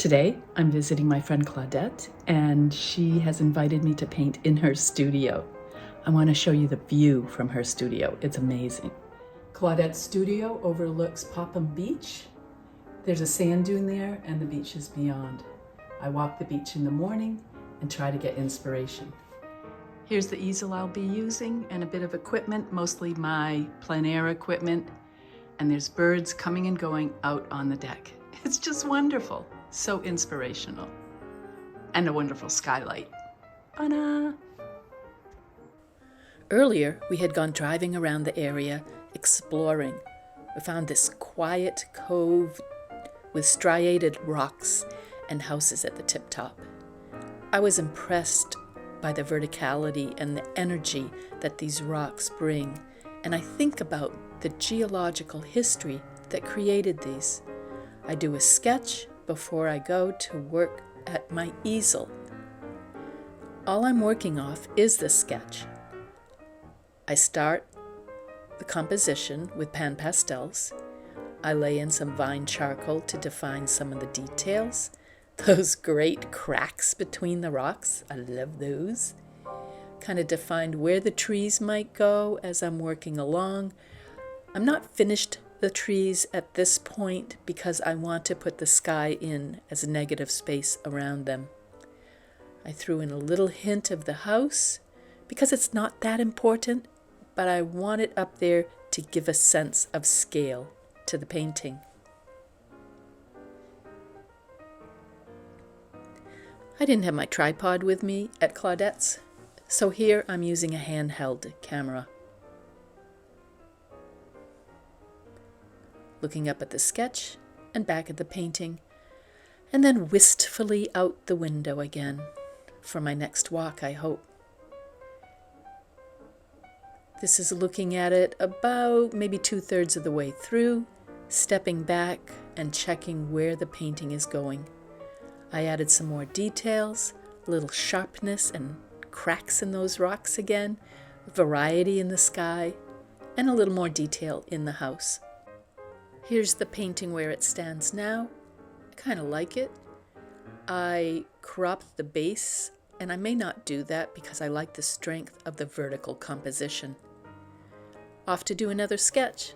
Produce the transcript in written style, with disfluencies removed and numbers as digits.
Today, I'm visiting my friend Claudette, and she has invited me to paint in her studio. I want to show you the view from her studio. It's amazing. Claudette's studio overlooks Popham Beach. There's a sand dune there, and the beach is beyond. I walk the beach in the morning and try to get inspiration. Here's the easel I'll be using and a bit of equipment, mostly my plein air equipment. And there's birds coming and going out on the deck. It's just wonderful. So inspirational. And a wonderful skylight. Bana! Earlier, we had gone driving around the area, exploring. We found this quiet cove with striated rocks and houses at the tip top. I was impressed by the verticality and the energy that these rocks bring, and I think about the geological history that created these. I do a sketch before I go to work at my easel. All I'm working off is the sketch. I start the composition with pan pastels. I lay in some vine charcoal to define some of the details. Those great cracks between the rocks, I love those. Kind of defined where the trees might go as I'm working along. I'm not finished the trees at this point because I want to put the sky in as a negative space around them. I threw in a little hint of the house because it's not that important, but I want it up there to give a sense of scale to the painting. I didn't have my tripod with me at Claudette's, so here I'm using a handheld camera. Looking up at the sketch and back at the painting, and then wistfully out the window again for my next walk, I hope. This is looking at it about maybe 2/3 of the way through, stepping back and checking where the painting is going. I added some more details, a little sharpness and cracks in those rocks again, variety in the sky, and a little more detail in the house. Here's the painting where it stands now. I kind of like it. I cropped the base, and I may not do that because I like the strength of the vertical composition. Off to do another sketch.